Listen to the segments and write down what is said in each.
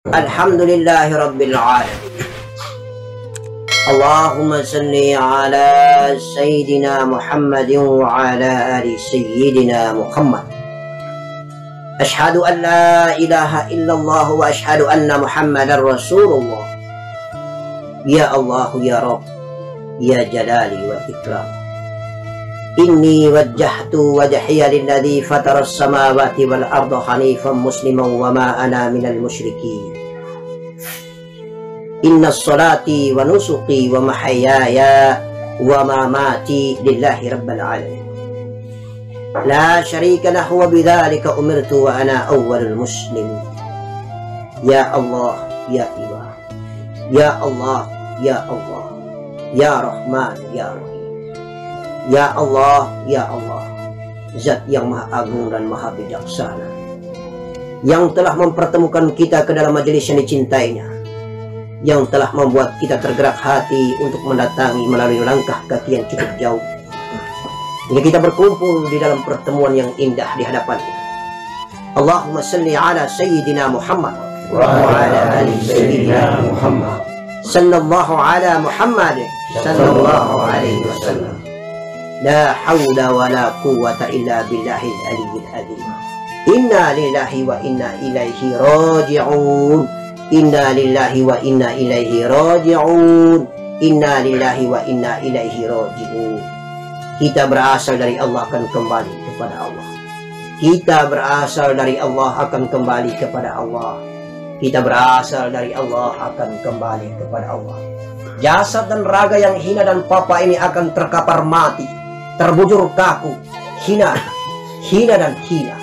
Alhamdulillahi Rabbil Alamin. Allahumma salli ala Sayyidina Muhammadin wa ala ali Sayyidina Muhammad. Ashhadu an la ilaha illallah wa ashhadu anna Muhammadan Rasulullah. Ya Allah ya Rabb, ya Jalali wal Ikram. Inni wajjahtu wajhiya lilladzi fatara as-samawati wal arda hanifan musliman wa ma ana minal musyrikin. Inna salati wa nusuki wa mahayaya wa mamati lillahi rabbil alamin. La syarika lahu wa bidzalika umirtu wa ana awwalul muslimin. Ya Allah, ya Ilah. Ya Allah, ya Allah. Ya Rahman, ya Rahim. Ya Allah, ya Allah, Zat yang maha agung dan maha bijaksana, yang telah mempertemukan kita ke dalam majelis yang dicintainya, yang telah membuat kita tergerak hati untuk mendatangi melalui langkah kaki yang cukup jauh, hingga kita berkumpul di dalam pertemuan yang indah di hadapannya. Allahumma salli ala Sayyidina Muhammad wa ala ali Sayyidina Muhammad. Sallallahu ala Muhammad sallallahu alaihi wasallam. La hawla wa la quwwata illa billahil aliyyil azim. Inna lillahi wa inna ilaihi raji'un. Inna lillahi wa inna ilaihi raji'un. Inna lillahi wa inna ilaihi raji'un. Kita berasal dari Allah akan kembali kepada Allah. Kita berasal dari Allah akan kembali kepada Allah. Kita berasal dari Allah akan kembali kepada Allah. Jasad dan raga yang hina dan papa ini akan terkapar mati, terbujur kaku, hina dan hina.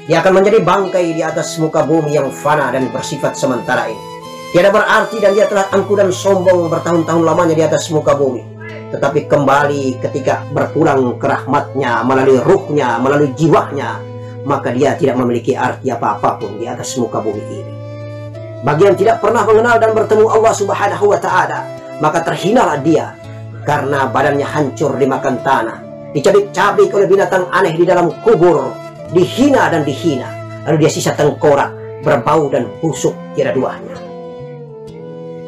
Dia akan menjadi bangkai di atas muka bumi yang fana dan bersifat sementara ini. Tiada berarti dan dia telah angkuh dan sombong bertahun-tahun lamanya di atas muka bumi. Tetapi kembali ketika berpulang ke rahmatnya melalui ruhnya, melalui jiwanya, maka dia tidak memiliki arti apa-apa pun di atas muka bumi ini. Bagi yang tidak pernah mengenal dan bertemu Allah Subhanahu wa Ta'ala, maka terhinalah dia karena badannya hancur dimakan tanah, dicabik-cabik oleh binatang aneh di dalam kubur, dihina dan dihina, lalu dia sisa tengkorak, berbau dan busuk tiada duanya.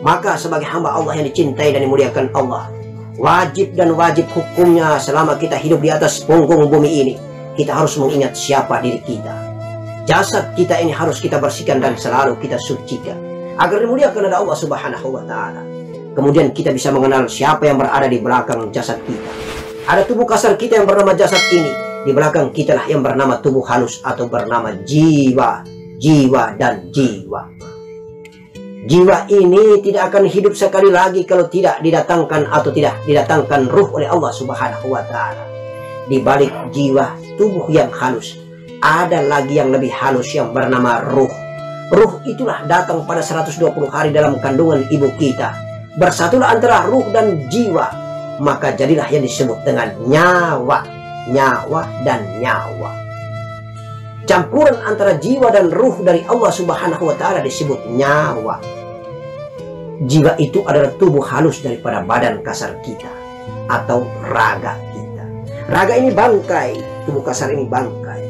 Maka sebagai hamba Allah yang dicintai dan dimuliakan Allah, wajib dan wajib hukumnya selama kita hidup di atas punggung bumi ini, kita harus mengingat siapa diri kita. Jasad kita ini harus kita bersihkan dan selalu kita sucikan agar dimuliakan oleh Allah Subhanahu wa Ta'ala. Kemudian kita bisa mengenal siapa yang berada di belakang jasad kita. Ada tubuh kasar kita yang bernama jasad ini. Di belakang kita lah yang bernama tubuh halus atau bernama jiwa. Jiwa dan jiwa. Jiwa ini tidak akan hidup sekali lagi kalau tidak didatangkan atau tidak didatangkan ruh oleh Allah Subhanahu wa Ta'ala. Di balik jiwa, tubuh yang halus, ada lagi yang lebih halus yang bernama ruh. Ruh itulah datang pada 120 hari dalam kandungan ibu kita. Bersatulah antara ruh dan jiwa, maka jadilah yang disebut dengan nyawa. Nyawa dan nyawa. Campuran antara jiwa dan ruh dari Allah Subhanahu wa Ta'ala disebut nyawa. Jiwa itu adalah tubuh halus daripada badan kasar kita atau raga kita. Raga ini bangkai, tubuh kasar ini bangkai.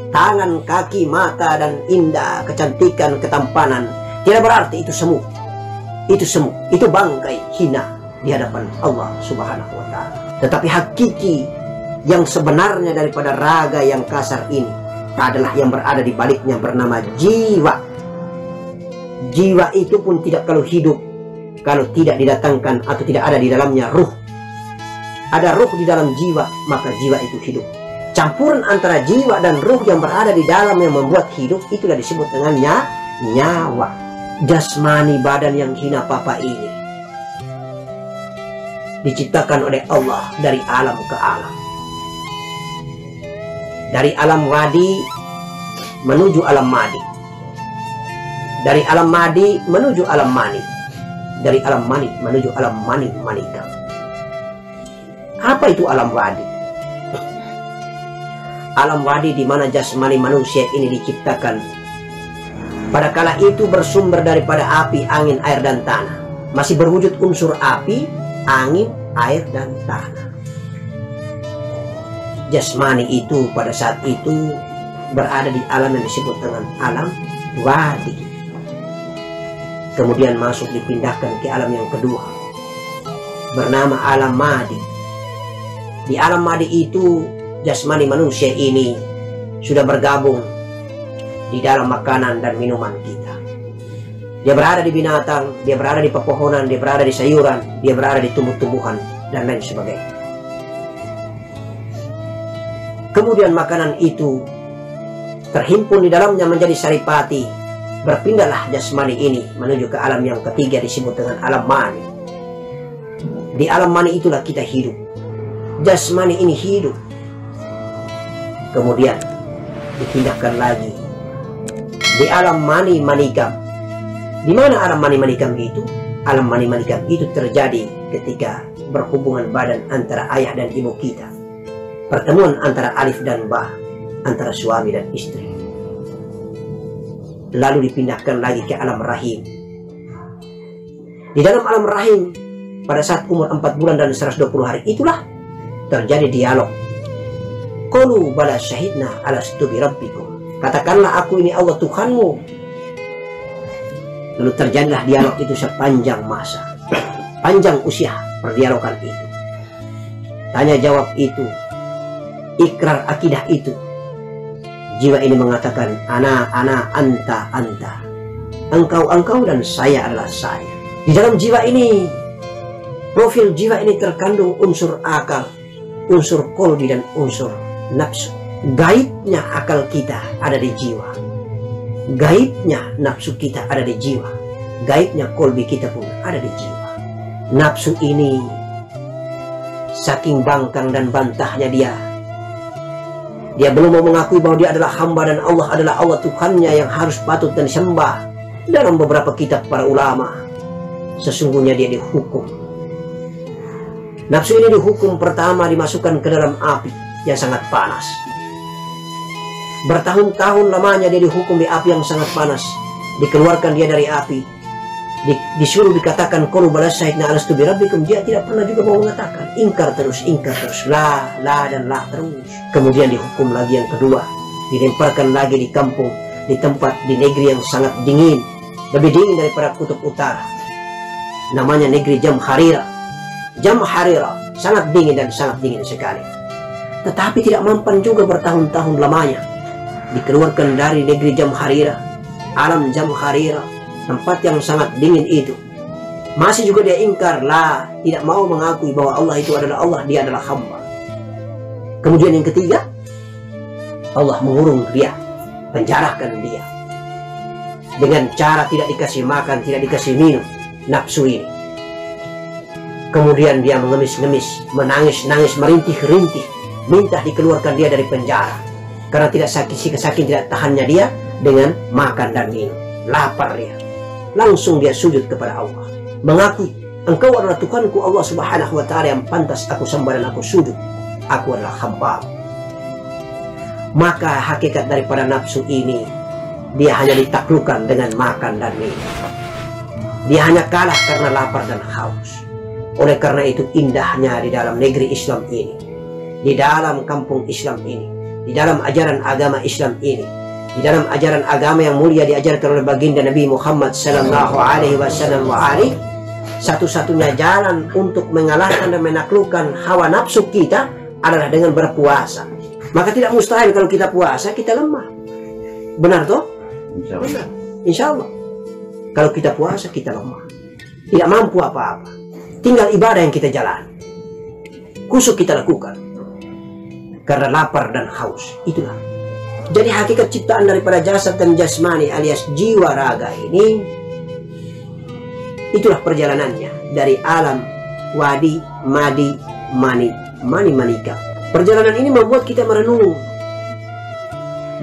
Tangan, kaki, mata, dan indah, kecantikan, ketampanan tidak berarti itu semu. Itu semu, itu bangkai hina di hadapan Allah Subhanahu wa Ta'ala. Tetapi hakiki yang sebenarnya daripada raga yang kasar ini adalah yang berada di baliknya bernama jiwa. Jiwa itu pun tidak kalau hidup kalau tidak didatangkan atau tidak ada di dalamnya ruh. Ada ruh di dalam jiwa, maka jiwa itu hidup. Campuran antara jiwa dan ruh yang berada di dalam yang membuat hidup itulah disebut dengan nyawa. Jasmani badan yang hina papa ini diciptakan oleh Allah dari alam ke alam. Dari alam wadi menuju alam madi. Dari alam madi menuju alam mani. Dari alam mani menuju alam manika. Apa itu alam wadi? Alam wadi di mana jasmani manusia ini diciptakan. Pada kala itu bersumber daripada api, angin, air, dan tanah. Masih berwujud unsur api, angin, air, dan tanah. Jasmani itu pada saat itu berada di alam yang disebut dengan alam wadi. Kemudian masuk dipindahkan ke alam yang kedua, bernama alam madi. Di alam madi itu jasmani manusia ini sudah bergabung di dalam makanan dan minuman kita. Dia berada di binatang, dia berada di pepohonan, dia berada di sayuran, dia berada di tumbuh-tumbuhan dan lain sebagainya. Kemudian makanan itu terhimpun di dalamnya menjadi saripati. Berpindahlah jasmani ini menuju ke alam yang ketiga disebut dengan alam mani. Di alam mani itulah kita hidup. Jasmani ini hidup. Kemudian dipindahkan lagi di alam mani manikam. Di mana alam mani manikam itu? Alam mani manikam itu terjadi ketika berhubungan badan antara ayah dan ibu kita. Pertemuan antara alif dan ba, antara suami dan istri. Lalu dipindahkan lagi ke alam rahim. Di dalam alam rahim, pada saat umur 4 bulan dan 120 hari itulah terjadi dialog. Qalu bala syahidna alastu bi rabbikum. Katakanlah aku ini Allah Tuhanmu. Lalu terjadilah dialog itu sepanjang masa. Panjang usia perdialogan itu. Tanya jawab itu. Ikrar akidah itu. Jiwa ini mengatakan, ana, anta, anta. Engkau dan saya adalah saya. Di dalam jiwa ini, profil jiwa ini terkandung unsur akal, unsur kolbi dan unsur nafsu. Gaibnya akal kita ada di jiwa. Gaibnya nafsu kita ada di jiwa. Gaibnya kolbi kita pun ada di jiwa. Nafsu ini, saking bangkang dan bantahnya dia belum mau mengakui bahwa dia adalah hamba dan Allah adalah Allah Tuhannya yang harus patut dan disembah. Dalam beberapa kitab para ulama, sesungguhnya dia dihukum. Nafsu ini dihukum pertama dimasukkan ke dalam api yang sangat panas. Bertahun-tahun lamanya dia dihukum di api yang sangat panas. Dikeluarkan dia dari api. Disuruh dikatakan qalu bala syahidna alastu bi rabbikum. Dia tidak pernah juga mau mengatakan. Ingkar terus. La dan la terus. Kemudian dihukum lagi yang kedua. Dilemparkan lagi di kampung. Di tempat, di negeri yang sangat dingin. Lebih dingin daripada kutub utara. Namanya negeri Jamharira. Jamharira. Sangat dingin dan sangat dingin sekali. Tetapi tidak mampan juga bertahun-tahun lamanya. Dikeluarkan dari negeri Jamharira. Alam Jamharira. Tempat yang sangat dingin itu. Masih juga dia ingkar. Tidak mau mengakui bahwa Allah itu adalah Allah. Dia adalah hamba. Kemudian yang ketiga, Allah mengurung dia, penjarakan dia dengan cara tidak dikasih makan, tidak dikasih minum, nafsu ini. Kemudian dia mengemis-ngemis, menangis-nangis, merintih-rintih, minta dikeluarkan dia dari penjara karena tidak saking tidak tahannya dia dengan makan dan minum. Lapar dia. Langsung dia sujud kepada Allah, mengakui, engkau adalah Tuhanku Allah Subhanahu wa ta'ala yang pantas aku sembah dan aku sujud. Aku adalah hamba. Maka hakikat daripada nafsu ini, dia hanya ditaklukkan dengan makan dan minum. Dia hanya kalah karena lapar dan haus. Oleh karena itu indahnya di dalam negeri Islam ini, di dalam kampung Islam ini, di dalam ajaran agama Islam ini, di dalam ajaran agama yang mulia diajarkan oleh baginda Nabi Muhammad sallallahu alaihi wasallam satu-satunya jalan untuk mengalahkan dan menaklukkan hawa nafsu kita adalah dengan berpuasa. Maka tidak mustahil kalau kita puasa kita lemah. Benar toh? Benar. Insya Allah. Kalau kita puasa kita lemah. Tidak mampu apa-apa. Tinggal ibadah yang kita jalani. Kusuk kita lakukan. Karena lapar dan haus. Itulah. Jadi hakikat ciptaan daripada jasad dan jasmani alias jiwa raga ini, itulah perjalanannya dari alam wadi, madi, mani, manika. Perjalanan ini membuat kita merenung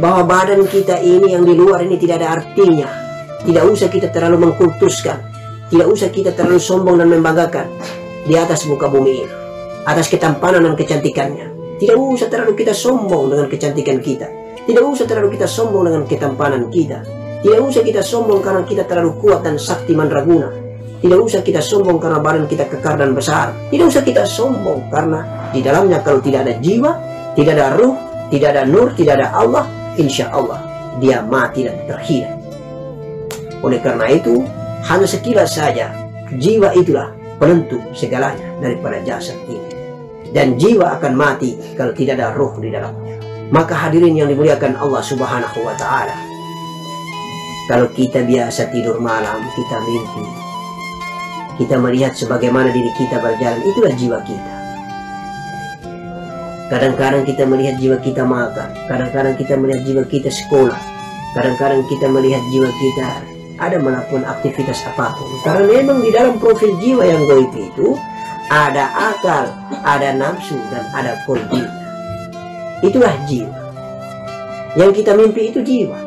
bahwa badan kita ini yang di luar ini tidak ada artinya. Tidak usah kita terlalu mengkultuskan. Tidak usah kita terlalu sombong dan membanggakan di atas muka bumi ini, atas ketampanan dan kecantikannya. Tidak usah terlalu kita sombong dengan kecantikan kita. Tidak usah terlalu kita sombong dengan ketampanan kita. Tidak usah kita sombong karena kita terlalu kuat dan sakti mandraguna. Tidak usah kita sombong karena badan kita kekar dan besar. Tidak usah kita sombong karena di dalamnya kalau tidak ada jiwa, tidak ada ruh, tidak ada nur, tidak ada Allah, insya Allah dia mati dan terhina. Oleh karena itu hanya sekilas saja. Jiwa itulah penentu segalanya daripada jasad ini. Dan jiwa akan mati kalau tidak ada ruh di dalamnya. Maka hadirin yang dimuliakan Allah Subhanahu wa Ta'ala, kalau kita biasa tidur malam, kita mimpi, kita melihat sebagaimana diri kita berjalan, itulah jiwa kita. Kadang-kadang kita melihat jiwa kita makan, kadang-kadang kita melihat jiwa kita sekolah, kadang-kadang kita melihat jiwa kita ada melakukan aktivitas apapun. Karena memang di dalam profil jiwa yang gaib itu ada akal, ada nafsu, dan ada qalbi. Itulah jiwa. Yang kita mimpi itu jiwa.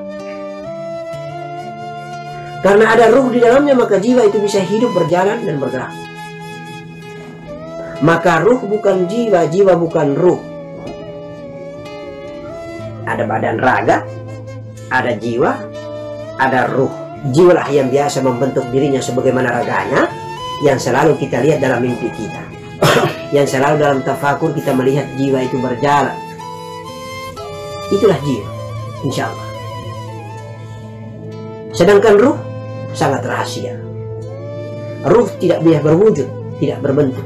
Karena ada ruh di dalamnya, maka jiwa itu bisa hidup, berjalan, dan bergerak. Maka ruh bukan jiwa, jiwa bukan ruh. Ada badan raga, ada jiwa, ada ruh. Jiwalah yang biasa membentuk dirinya sebagaimana raganya, yang selalu kita lihat dalam mimpi kita. Yang selalu dalam tafakur kita melihat jiwa itu berjalan. Itulah jiwa, insya Allah. Sedangkan ruh sangat rahasia. Ruh tidak bisa berwujud, tidak berbentuk.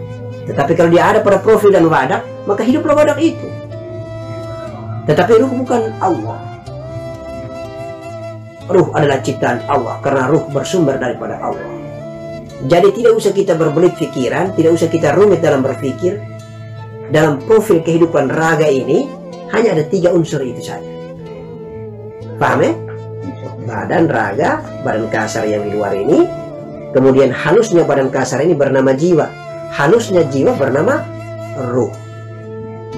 Tetapi kalau dia ada pada profil dan wadah, maka hiduplah wadah itu. Tetapi ruh bukan Allah. Ruh adalah ciptaan Allah, karena ruh bersumber daripada Allah. Jadi tidak usah kita berbelit pikiran, tidak usah kita rumit dalam berpikir. Dalam profil kehidupan raga ini hanya ada 3 unsur itu saja. Paham ya? Badan raga, badan kasar yang di luar ini. Kemudian halusnya badan kasar ini bernama jiwa. Halusnya jiwa bernama ruh.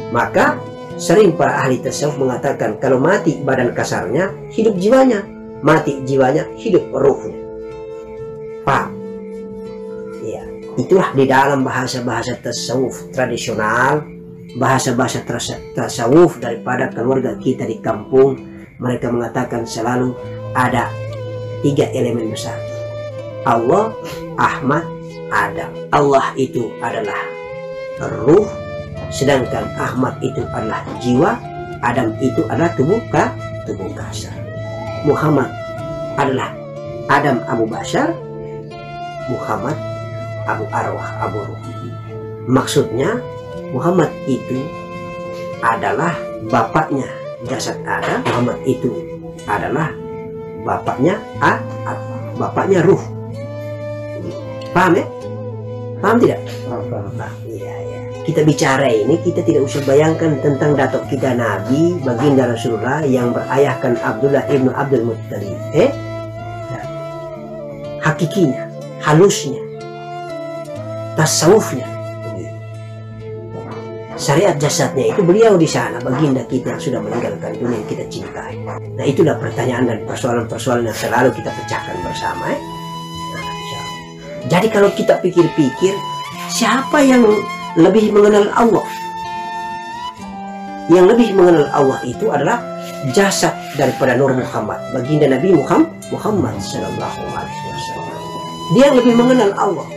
Maka sering para ahli tasawuf mengatakan kalau mati badan kasarnya, hidup jiwanya. Mati jiwanya, hidup ruhnya. Paham? Ya, itulah di dalam bahasa-bahasa tasawuf tradisional, bahasa-bahasa tasawuf daripada keluarga kita di kampung. Mereka mengatakan selalu ada 3 elemen besar: Allah, Ahmad, Adam. Allah itu adalah ruh, sedangkan Ahmad itu adalah jiwa, Adam itu adalah tubuh kasar. Muhammad adalah Adam Abu Bashar, Muhammad Abu Arwah, Abu Ruh. Maksudnya Muhammad itu adalah bapaknya jasad Adam, Muhammad itu adalah bapaknya bapaknya ruh. Paham ya? Paham tidak? Paham. Iya, ya. Kita bicara ini, kita tidak usah bayangkan tentang datuk kita Nabi baginda Rasulullah yang berayahkan Abdullah ibnu Abdul Muttalib. Nah, hakikinya, halusnya, tasawufnya, syariat jasadnya itu beliau di sana, baginda kita yang sudah meninggalkan dunia yang kita cintai. Nah, itulah pertanyaan dan persoalan-persoalan yang selalu kita pecahkan bersama. Nah, jadi kalau kita pikir-pikir, siapa yang lebih mengenal Allah? Yang lebih mengenal Allah itu adalah jasad daripada Nur Muhammad, baginda Nabi Muhammad Sallallahu Alaihi Wasallam. Dia yang lebih mengenal Allah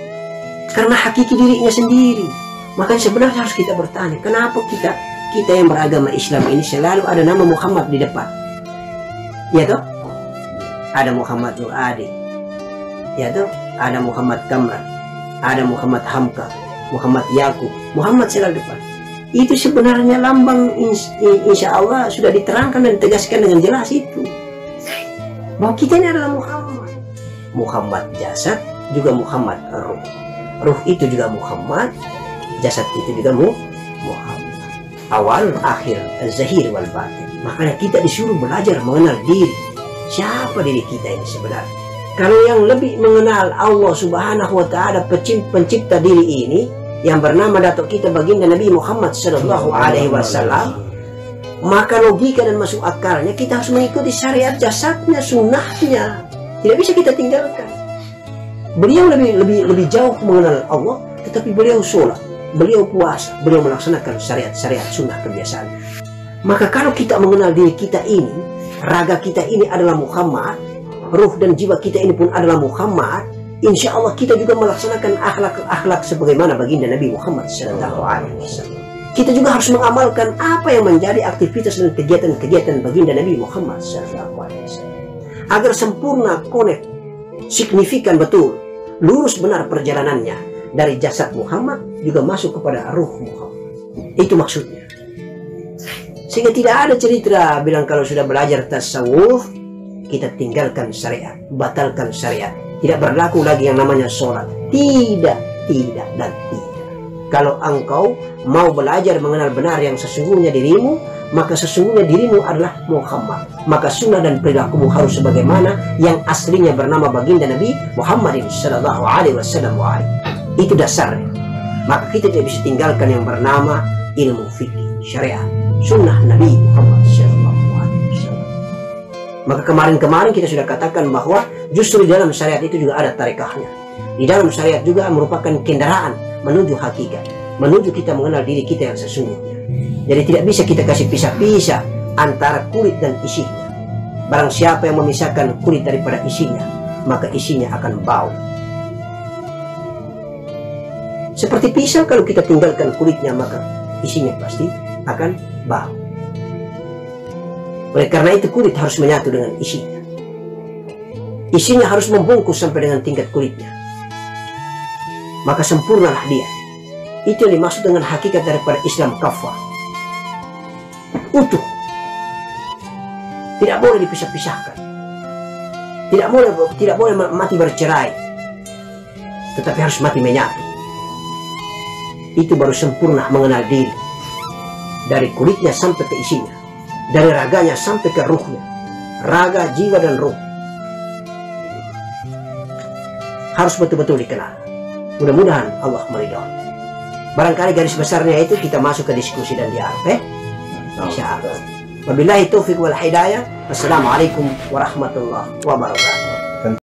karena hakiki dirinya sendiri. Makanya sebenarnya harus kita bertanya, kenapa kita yang beragama Islam ini selalu ada nama Muhammad di depan? Ya toh? Ada Muhammad Nur Adi, ya toh? Ada Muhammad Kamran, ada Muhammad Hamka, Muhammad Yakub, Muhammad selalu depan. Itu sebenarnya lambang, insya Allah sudah diterangkan dan ditegaskan dengan jelas itu, bahwa kita ini adalah Muhammad. Muhammad jasad juga Muhammad ruh. Ruh itu juga Muhammad, jasad itu juga Muhammad. Awal, akhir, zahir wal batin. Makanya kita disuruh belajar mengenal diri. Siapa diri kita ini sebenarnya? Kalau yang lebih mengenal Allah Subhanahu wa Ta'ala, pencipta diri ini, yang bernama datuk kita baginda Nabi Muhammad Sallallahu Alaihi Wasallam, maka logika dan masuk akalnya kita harus mengikuti syariat jasadnya, sunnahnya. Tidak bisa kita tinggalkan. Beliau lebih jauh mengenal Allah, tetapi beliau sholat, beliau puasa, beliau melaksanakan syariat sunnah kebiasaan. Maka kalau kita mengenal diri kita ini, raga kita ini adalah Muhammad, ruh dan jiwa kita ini pun adalah Muhammad, insya Allah kita juga melaksanakan akhlak sebagaimana baginda Nabi Muhammad Sallallahu Alaihi Wasallam. Kita juga harus mengamalkan apa yang menjadi aktivitas dan kegiatan-kegiatan baginda Nabi Muhammad Sallallahu Alaihi Wasallam, agar sempurna connect, signifikan betul, lurus benar perjalanannya dari jasad Muhammad juga masuk kepada ruh Muhammad. Itu maksudnya. Sehingga tidak ada cerita bilang kalau sudah belajar tasawuf kita tinggalkan syariat, batalkan syariat, tidak berlaku lagi yang namanya sholat. Tidak, tidak, dan tidak. Kalau engkau mau belajar mengenal benar yang sesungguhnya dirimu, maka sesungguhnya dirimu adalah Muhammad. Maka sunnah dan perilakumu harus sebagaimana yang aslinya bernama baginda Nabi Muhammadin sallallahu alaihi wasallam. Itu dasarnya. Maka kita tidak bisa tinggalkan yang bernama ilmu fikih, syariat, sunnah Nabi Muhammad sallallahu alaihi wasallam. Maka kemarin kita sudah katakan bahwa justru di dalam syariat itu juga ada tarekahnya. Di dalam syariat juga merupakan kendaraan menuju hakikat, menuju kita mengenal diri kita yang sesungguhnya. Jadi tidak bisa kita kasih pisah-pisah antara kulit dan isinya. Barang siapa yang memisahkan kulit daripada isinya, maka isinya akan bau. Seperti pisang, kalau kita tinggalkan kulitnya, maka isinya pasti akan bau. Oleh karena itu kulit harus menyatu dengan isinya. Isinya harus membungkus sampai dengan tingkat kulitnya. Maka sempurnalah dia. Itu yang dimaksud dengan hakikat daripada Islam kafah. Utuh. Tidak boleh dipisah-pisahkan. Tidak boleh mati bercerai. Tetapi harus mati menyatu. Itu baru sempurna mengenal diri. Dari kulitnya sampai ke isinya. Dari raganya sampai ke ruhnya. Raga, jiwa, dan ruh. Harus betul-betul dikenal. Mudah-mudahan Allah meridhai. Barangkali garis besarnya itu kita masuk ke diskusi dan dialog. Insyaallah. Wabillahi taufiq wal hidayah. Wassalamualaikum warahmatullahi wabarakatuh.